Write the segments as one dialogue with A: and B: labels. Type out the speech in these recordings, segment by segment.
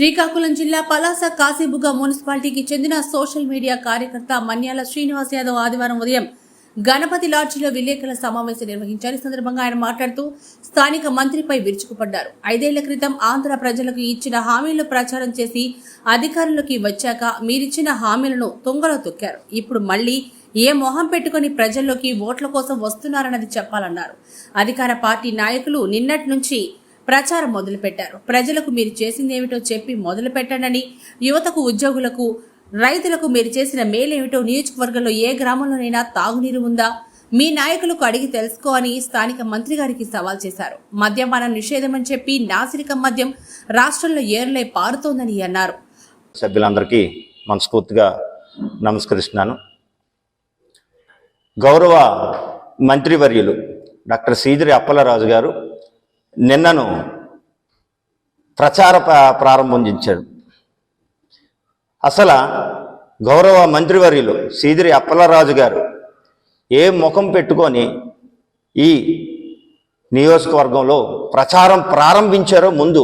A: శ్రీకాకుళం జిల్లా పలాస కాశీబుగ్గ మున్సిపాలిటీకి చెందిన సోషల్ మీడియా కార్యకర్త మన్యాల శ్రీనివాస్ యాదవ్ ఆదివారం ఉదయం గణపతి లాడ్జిలో విలేకరుల సమావేశం నిర్వహించారు. ఈ సందర్భంగా ఆయన మాట్లాడుతూ స్థానిక మంత్రిపై విరుచుకుపడ్డారు. 5 ఏళ్ల క్రితం ఆంధ్ర ప్రజలకు ఇచ్చిన హామీలను ప్రచారం చేసి అధికారంలోకి వచ్చాక మీరిచ్చిన హామీలను తుంగలో తొక్కారు. ఇప్పుడు మళ్లీ ఏ మొహం పెట్టుకుని ప్రజల్లోకి ఓట్ల కోసం వస్తున్నారన్నది చెప్పాలన్నారు. అధికార పార్టీ నాయకులు నిన్నటి నుంచి ప్రచారం మొదలుపెట్టారు. ప్రజలకు మీరు చేసిందేమిటో చెప్పి మొదలు పెట్టండి. యువతకు, ఉద్యోగులకు, రైతులకు మీరు చేసిన మేలేమిటో, నియోజకవర్గంలో ఏ గ్రామంలోనైనా తాగునీరు ఉందా, మీ నాయకులకు అడిగి తెలుసుకో అని స్థానిక మంత్రి గారికి సవాల్ చేశారు. మద్యపానం నిషేధమని చెప్పి నాసిరకం మద్యం రాష్ట్రంలో ఏర్లై పారుతోందని అన్నారు.
B: సభ్యులందరికీ మనస్ఫూర్తిగా నమస్కరిస్తున్నాను. గౌరవ మంత్రివర్యులు డాక్టర్ సీదిరి అప్పలరాజు గారు నిన్నను ప్రచార ప్రారంభించాడు. అసలు గౌరవ మంత్రివర్యులు సీదిరి అప్పలరాజు గారు ఏ ముఖం పెట్టుకొని ఈ నియోజకవర్గంలో ప్రచారం ప్రారంభించారో ముందు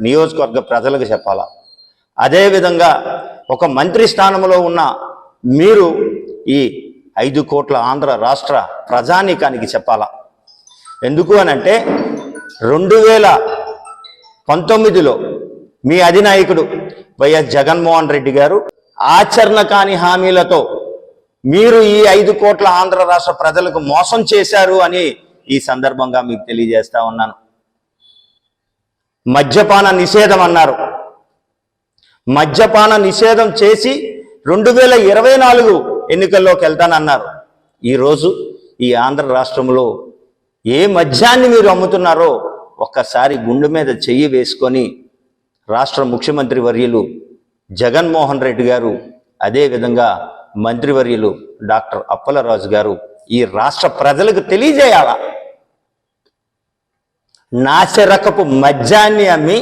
B: నియోజకవర్గ ప్రజలకు చెప్పాలా. అదేవిధంగా ఒక మంత్రి స్థానంలో ఉన్న మీరు ఈ 5 కోట్ల ఆంధ్ర రాష్ట్ర ప్రజానీకానికి చెప్పాలా. ఎందుకు అనంటే 2019లో మీ అధినాయకుడు వైఎస్ జగన్మోహన్ రెడ్డి గారు ఆచరణ కాని హామీలతో మీరు ఈ 5 కోట్ల ఆంధ్ర రాష్ట్ర ప్రజలకు మోసం చేశారు అని ఈ సందర్భంగా మీకు తెలియజేస్తా ఉన్నాను. మద్యపాన నిషేధం అన్నారు. మద్యపాన నిషేధం చేసి 2024 ఎన్నికల్లోకి వెళ్తానన్నారు. ఈరోజు ఈ ఆంధ్ర రాష్ట్రంలో ఏ మద్యాన్ని మీరు అమ్ముతున్నారో ఒక్కసారి గుండె మీద చెయ్యి వేసుకొని రాష్ట్ర ముఖ్యమంత్రి వర్యులు జగన్మోహన్ రెడ్డి గారు, అదేవిధంగా మంత్రివర్యులు డాక్టర్ అప్పలరాజు గారు ఈ రాష్ట్ర ప్రజలకు తెలియజేయాలా. నాసిరకపు మద్యాన్ని అమ్మి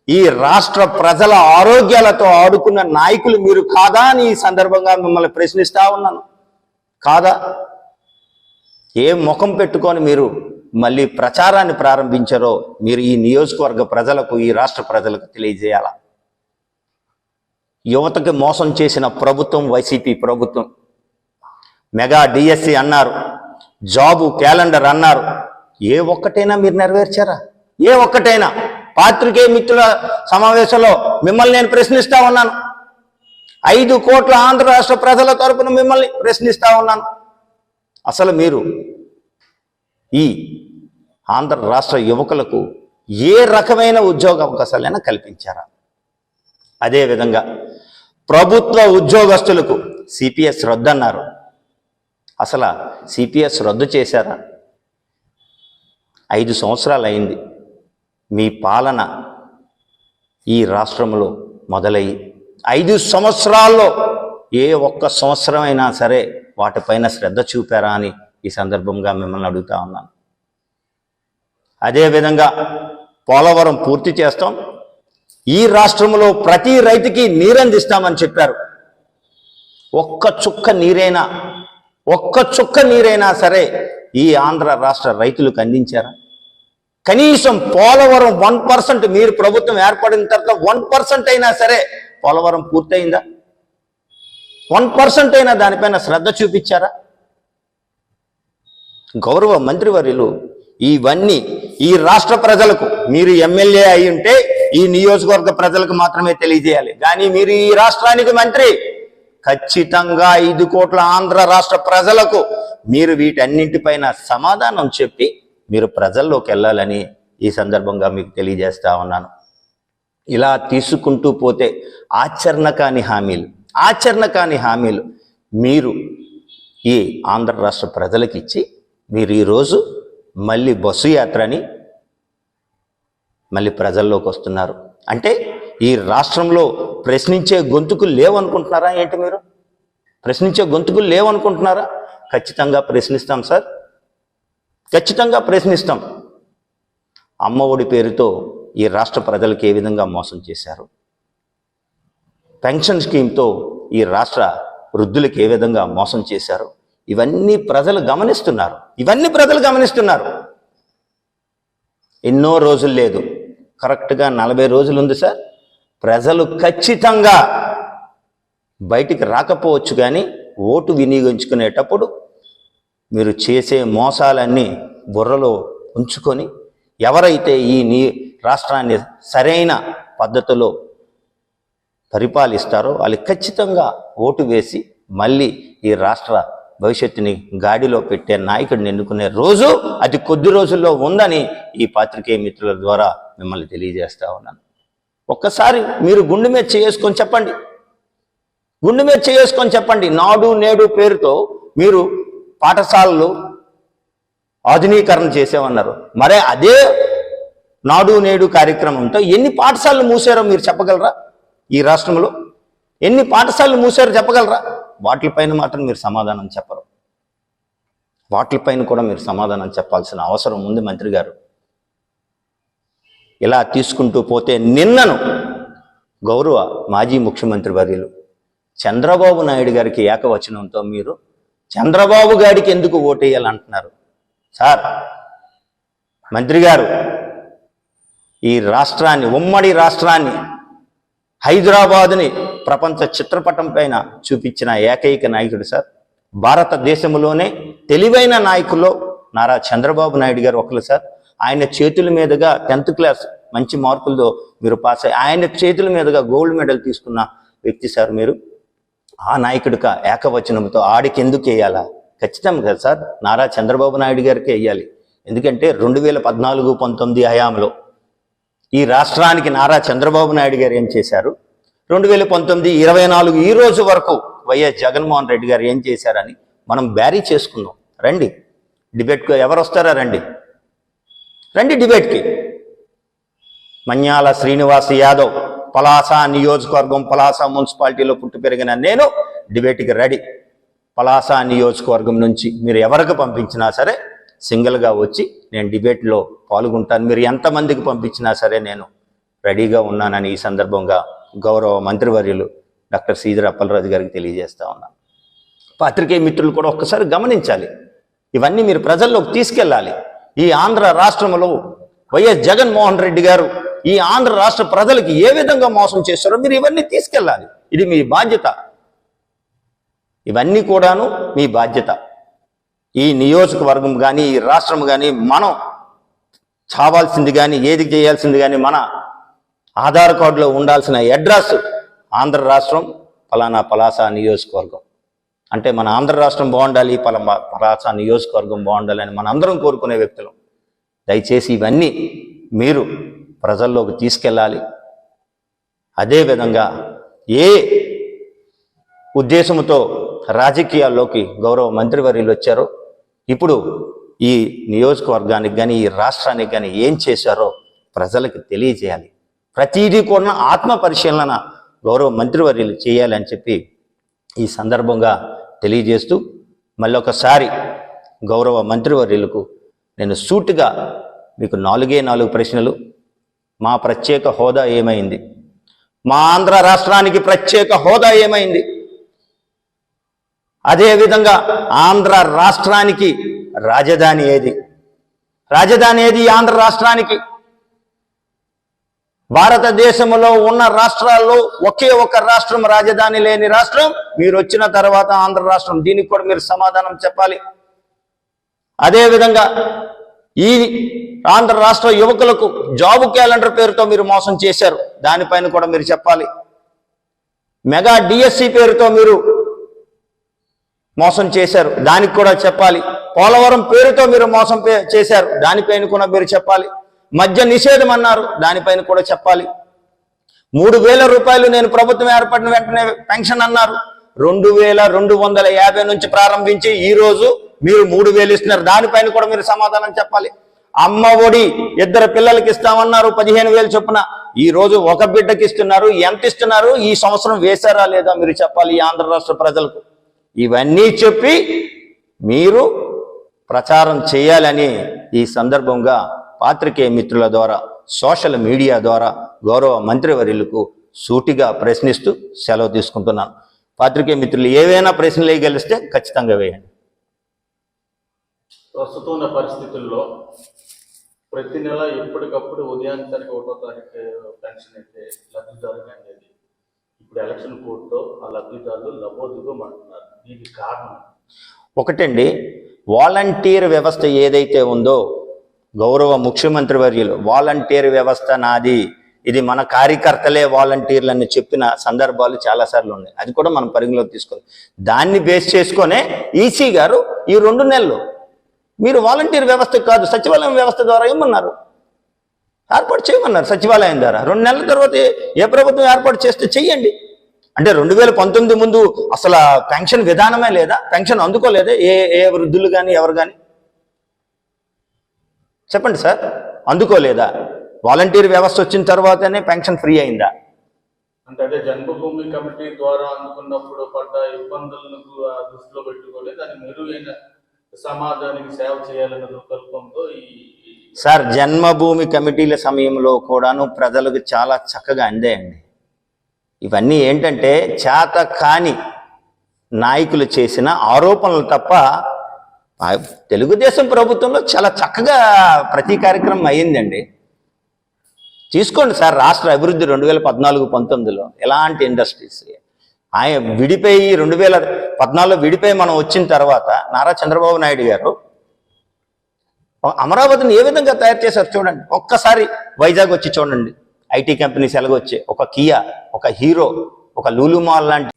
B: ఈ రాష్ట్ర ప్రజల ఆరోగ్యాలతో ఆడుకున్న నాయకులు మీరు కాదా అని ఈ సందర్భంగా మిమ్మల్ని ప్రశ్నిస్తా ఉన్నాను. కాదా? ఏ ముఖం పెట్టుకొని మీరు మళ్ళీ ప్రచారాన్ని ప్రారంభించారో మీరు ఈ నియోజకవర్గ ప్రజలకు, ఈ రాష్ట్ర ప్రజలకు తెలియజేయాలా. యువతకి మోసం చేసిన ప్రభుత్వం వైసీపీ ప్రభుత్వం. మెగా డిఎస్సి అన్నారు, జాబు క్యాలెండర్ అన్నారు. ఏ ఒక్కటైనా మీరు నెరవేర్చారా? ఏ ఒక్కటైనా? పాత్రికేయ మిత్రుల సమావేశంలో మిమ్మల్ని నేను ప్రశ్నిస్తా ఉన్నాను. 5 కోట్ల ఆంధ్ర రాష్ట్ర ప్రజల తరపున మిమ్మల్ని ప్రశ్నిస్తా ఉన్నాను. అసలు మీరు ఈ ఆంధ్ర రాష్ట్ర యువకులకు ఏ రకమైన ఉద్యోగ అవకాశాలైనా కల్పించారా? అదేవిధంగా ప్రభుత్వ ఉద్యోగస్తులకు సిపిఎస్ రద్దు అన్నారు. అసలు సిపిఎస్ రద్దు చేశారా? 5 సంవత్సరాలు అయింది మీ పాలన ఈ రాష్ట్రంలో మొదలయ్యి. 5 సంవత్సరాల్లో ఏ ఒక్క సంవత్సరం అయినా సరే వాటిపైన శ్రద్ధ చూపారా అని ఈ సందర్భంగా మిమ్మల్ని అడుగుతా ఉన్నాను. అదేవిధంగా పోలవరం పూర్తి చేస్తాం, ఈ రాష్ట్రంలో ప్రతి రైతుకి నీరందిస్తామని చెప్పారు. ఒక్క చుక్క నీరైనా సరే ఈ ఆంధ్ర రాష్ట్ర రైతులకు అందించారా? కనీసం పోలవరం 1% మీరు ప్రభుత్వం ఏర్పడిన తర్వాత 1% అయినా సరే పోలవరం పూర్తయిందా? 1% అయినా దానిపైన శ్రద్ధ చూపించారా? గౌరవ మంత్రివర్యులు ఇవన్నీ ఈ రాష్ట్ర ప్రజలకు, మీరు ఎమ్మెల్యే అయి ఉంటే ఈ నియోజకవర్గ ప్రజలకు మాత్రమే తెలియజేయాలి. కానీ మీరు ఈ రాష్ట్రానికి మంత్రి, ఖచ్చితంగా 5 కోట్ల ఆంధ్ర రాష్ట్ర ప్రజలకు మీరు వీటన్నింటిపైన సమాధానం చెప్పి మీరు ప్రజల్లోకి వెళ్ళాలని ఈ సందర్భంగా మీకు తెలియజేస్తా ఉన్నాను. ఇలా తీసుకుంటూ పోతే ఆచరణ కాని హామీలు మీరు ఈ ఆంధ్ర రాష్ట్ర ప్రజలకు ఇచ్చి మీరు ఈరోజు మళ్ళీ బస్సు యాత్రని మళ్ళీ ప్రజల్లోకి వస్తున్నారు. అంటే ఈ రాష్ట్రంలో ప్రశ్నించే గొంతుకులు లేవనుకుంటున్నారా ఏంటి? మీరు ప్రశ్నించే గొంతుకులు లేవనుకుంటున్నారా? ఖచ్చితంగా ప్రశ్నిస్తాం సార్, ఖచ్చితంగా ప్రశ్నిస్తాం. అమ్మ ఒడి పేరుతో ఈ రాష్ట్ర ప్రజలకు ఏ విధంగా మోసం చేశారు, పెన్షన్ స్కీమ్తో ఈ రాష్ట్ర వృద్ధులకు ఏ విధంగా మోసం చేశారు, ఇవన్నీ ప్రజలు గమనిస్తున్నారు. ఎన్నో రోజులు లేదు, కరెక్ట్గా 40 రోజులు ఉంది సార్. ప్రజలు ఖచ్చితంగా బయటికి రాకపోవచ్చు, కానీ ఓటు వినియోగించుకునేటప్పుడు మీరు చేసే మోసాలన్నీ బుర్రలో ఉంచుకొని ఎవరైతే ఈ రాష్ట్రాన్ని సరైన పద్ధతిలో పరిపాలిస్తారో వాళ్ళు ఖచ్చితంగా ఓటు వేసి మళ్ళీ ఈ రాష్ట్ర భవిష్యత్తుని గాడిలో పెట్టే నాయకుడిని ఎన్నుకునే రోజు అతి కొద్ది రోజుల్లో ఉందని ఈ పాత్రికేయ మిత్రుల ద్వారా మిమ్మల్ని తెలియజేస్తా ఉన్నాను. ఒక్కసారి మీరు గుండె మీద చేసుకొని చెప్పండి, గుండె మీద చేసుకొని చెప్పండి. నాడు నేడు పేరుతో మీరు పాఠశాలలు ఆధునీకరణ చేసేవన్నారు. మరే అదే నాడు నేడు కార్యక్రమంతో ఎన్ని పాఠశాలలు మూసారో మీరు చెప్పగలరా? ఈ రాష్ట్రంలో ఎన్ని పాఠశాలలు మూసారో చెప్పగలరా? వాటిపైన మాత్రం మీరు సమాధానం చెప్పరు. వాటిపైన కూడా మీరు సమాధానం చెప్పాల్సిన అవసరం ఉంది మంత్రి గారు. ఇలా తీసుకుంటూ పోతే నిన్నను గౌరవ మాజీ ముఖ్యమంత్రి వర్యులు చంద్రబాబు నాయుడు గారికి ఏకవచనంతో మీరు చంద్రబాబు గారికి ఎందుకు ఓటేయాలంటున్నారు? సార్, మంత్రి గారు ఈ రాష్ట్రాన్ని, ఉమ్మడి రాష్ట్రాన్ని, హైదరాబాదుని ప్రపంచ చిత్రపటం పైన చూపించిన ఏకైక నాయకుడు సార్. భారతదేశంలోనే తెలివైన నాయకుల్లో నారా చంద్రబాబు నాయుడు గారు ఒకరు సార్. ఆయన చేతుల మీదుగా 10th క్లాస్ మంచి మార్కులతో మీరు పాస్ అయ్యి ఆయన చేతుల మీదుగా గోల్డ్ మెడల్ తీసుకున్న వ్యక్తి సార్ మీరు. ఆ నాయకుడిగా ఏకవచనంతో ఆడికి ఎందుకు వేయాలా? ఖచ్చితంగా కదా సార్, నారా చంద్రబాబు నాయుడు గారికి వేయాలి. ఎందుకంటే 2014-19 హయాంలో ఈ రాష్ట్రానికి నారా చంద్రబాబు నాయుడు గారు ఏం చేశారు, 2019-24 ఈ రోజు వరకు వైఎస్ జగన్మోహన్ రెడ్డి గారు ఏం చేశారని మనం బ్యారీ చేసుకుందాం. రండి డిబేట్కి, ఎవరు వస్తారా? రండి డిబేట్కి. మన్యాల శ్రీనివాస్ యాదవ్, పలాస నియోజకవర్గం, పలాస మున్సిపాలిటీలో పుట్టి పెరిగిన నేను డిబేట్కి రెడీ. పలాస నియోజకవర్గం నుంచి మీరు ఎవరికి పంపించినా సరే సింగిల్గా వచ్చి నేను డిబేట్లో పాల్గొంటాను. మీరు ఎంతమందికి పంపించినా సరే నేను రెడీగా ఉన్నానని ఈ సందర్భంగా గౌరవ మంత్రివర్యులు డాక్టర్ శ్రీధర్ అప్పలరాజు గారికి తెలియజేస్తా ఉన్నాను. పాత్రికేయ మిత్రులు కూడా ఒక్కసారి గమనించాలి, ఇవన్నీ మీరు ప్రజల్లోకి తీసుకెళ్ళాలి. ఈ ఆంధ్ర రాష్ట్రంలో వైఎస్ జగన్మోహన్ రెడ్డి గారు ఈ ఆంధ్ర రాష్ట్ర ప్రజలకి ఏ విధంగా మోసం చేస్తారో మీరు ఇవన్నీ తీసుకెళ్ళాలి. ఇది మీ బాధ్యత, ఇవన్నీ కూడాను మీ బాధ్యత. ఈ నియోజకవర్గం కానీ ఈ రాష్ట్రం కానీ మనం చావాల్సింది కానీ ఏది చేయాల్సింది కానీ మన ఆధార్ కార్డులో ఉండాల్సిన అడ్రస్ ఆంధ్ర రాష్ట్రం పలాస నియోజకవర్గం. అంటే మన ఆంధ్ర రాష్ట్రం బాగుండాలి, పలాస నియోజకవర్గం బాగుండాలి అని మన అందరం కోరుకునే వ్యక్తులు. దయచేసి ఇవన్నీ మీరు ప్రజల్లోకి తీసుకెళ్ళాలి. అదేవిధంగా ఏ ఉద్దేశంతో రాజకీయాల్లోకి గౌరవ మంత్రివర్యులు వచ్చారో ఇప్పుడు ఈ నియోజకవర్గానికి కానీ ఈ రాష్ట్రానికి కానీ ఏం చేశారో ప్రజలకు తెలియజేయాలి. ప్రతిదీ కూడా ఆత్మ పరిశీలన గౌరవ మంత్రివర్యులు చేయాలని చెప్పి ఈ సందర్భంగా తెలియజేస్తూ మళ్ళొకసారి గౌరవ మంత్రివర్యులకు నేను సూటిగా మీకు 4 ప్రశ్నలు. మా ప్రత్యేక హోదా ఏమైంది? మా ఆంధ్ర రాష్ట్రానికి ప్రత్యేక హోదా ఏమైంది? అదేవిధంగా ఆంధ్ర రాష్ట్రానికి రాజధాని ఏది? రాజధాని ఏది ఆంధ్ర రాష్ట్రానికి? భారతదేశంలో ఉన్న రాష్ట్రాల్లో ఒకే ఒక రాష్ట్రం రాజధాని లేని రాష్ట్రం మీరు వచ్చిన తర్వాత ఆంధ్ర రాష్ట్రం. దీనికి కూడా మీరు సమాధానం చెప్పాలి. అదేవిధంగా ఈ ఆంధ్ర రాష్ట్ర యువకులకు జాబ్ క్యాలెండర్ పేరుతో మీరు మోసం చేశారు, దానిపైన కూడా మీరు చెప్పాలి. మెగా డిఎస్సి పేరుతో మీరు మోసం చేశారు, దానికి కూడా చెప్పాలి. పోలవరం పేరుతో మీరు మోసం చేశారు, దానిపైన కూడా మీరు చెప్పాలి. మద్య నిషేధం అన్నారు, దానిపైన కూడా చెప్పాలి. 3,000 రూపాయలు నేను ప్రభుత్వం ఏర్పడిన వెంటనే పెన్షన్ అన్నారు, 2,250 నుంచి ప్రారంభించి ఈ రోజు మీరు 3,000 ఇస్తున్నారు, దానిపైన కూడా మీరు సమాధానం చెప్పాలి. అమ్మ ఒడి 2 పిల్లలకి ఇస్తామన్నారు 15,000 చొప్పున, ఈ రోజు ఒక బిడ్డకి ఇస్తున్నారు, ఎంత ఇస్తున్నారు, ఈ సంవత్సరం వేశారా లేదా మీరు చెప్పాలి ఈ ఆంధ్ర రాష్ట్ర ప్రజలకు. ఇవన్నీ చెప్పి మీరు ప్రచారం చేయాలని ఈ సందర్భంగా పాత్రికేయ మిత్రుల ద్వారా సోషల్ మీడియా ద్వారా గౌరవ మంత్రివర్యులకు సూటిగా ప్రశ్నిస్తూ సెలవు తీసుకుంటున్నాను. పాత్రికేయ మిత్రులు ఏవైనా ప్రశ్నలు వేయగలిస్తే ఖచ్చితంగా వేయండి.
C: ప్రస్తుతం ఉన్న పరిస్థితుల్లో ప్రతి నెల ఎప్పటికప్పుడు ఉదయానికి 1వ తారీఖు పెన్షన్ అయితే లబ్ధిదారుకి అనేది ఇప్పుడు ఎలక్షన్ కోడ్తో ఆ లబ్ధిదారులు లబోదిగోమంటున్నారు. దీనికి కారణం
B: ఒకటండి, వాలంటీర్ వ్యవస్థ ఏదైతే ఉందో గౌరవ ముఖ్యమంత్రి వర్యులు వాలంటీర్ వ్యవస్థ నాది, ఇది మన కార్యకర్తలే వాలంటీర్లు అని చెప్పిన సందర్భాలు చాలాసార్లు ఉన్నాయి. అది కూడా మనం పరిగణలోకి తీసుకోవాలి. దాన్ని బేస్ చేసుకొనే ఈసీ గారు ఈ 2 నెలలు మీరు వాలంటీర్ వ్యవస్థ కాదు సచివాలయం వ్యవస్థ ద్వారా ఏమన్నారు, ఏర్పాటు చేయమన్నారు. సచివాలయం ద్వారా 2 నెలల తర్వాత ఏ ప్రభుత్వం ఏర్పాటు చేస్తే చెయ్యండి అంటే 2019 ముందు అసలు పెన్షన్ విధానమే లేదా, పెన్షన్ అందుకోలేదా ఏ వృద్ధులు కానీ ఎవరు కానీ చెప్పండి సార్, అందుకోలేదా? వాలంటీర్ వ్యవస్థ వచ్చిన తర్వాతనే పెన్షన్ ఫ్రీ అయిందా?
C: అంటే అదే జన్మభూమి కమిటీ ద్వారా అందుకున్నప్పుడు పడ్డ ఇబ్బందులను దృష్టిలో పెట్టుకొని దాన్ని మెరుగైన సమాజానికి సేవ చేయాలన్న దృక్పథంతో
B: సార్ జన్మభూమి కమిటీల సమయంలో కూడాను ప్రజలకు చాలా చక్కగా అందాయండి. ఇవన్నీ ఏంటంటే చేత కాని నాయకులు చేసిన ఆరోపణలు తప్ప తెలుగుదేశం ప్రభుత్వంలో చాలా చక్కగా ప్రతి కార్యక్రమం అయ్యిందండి. తీసుకోండి సార్, రాష్ట్ర అభివృద్ధి 2014-19లో ఎలాంటి ఇండస్ట్రీస్ ఆయన విడిపోయి 2014లో విడిపోయి మనం వచ్చిన తర్వాత నారా చంద్రబాబు నాయుడు గారు అమరావతిని ఏ విధంగా తయారు చేశారు చూడండి. ఒక్కసారి వైజాగ్ వచ్చి చూడండి, ఐటీ కంపెనీస్ ఎలాగొచ్చాయి. ఒక కియా, ఒక హీరో, ఒక లూలు మాల్ లాంటి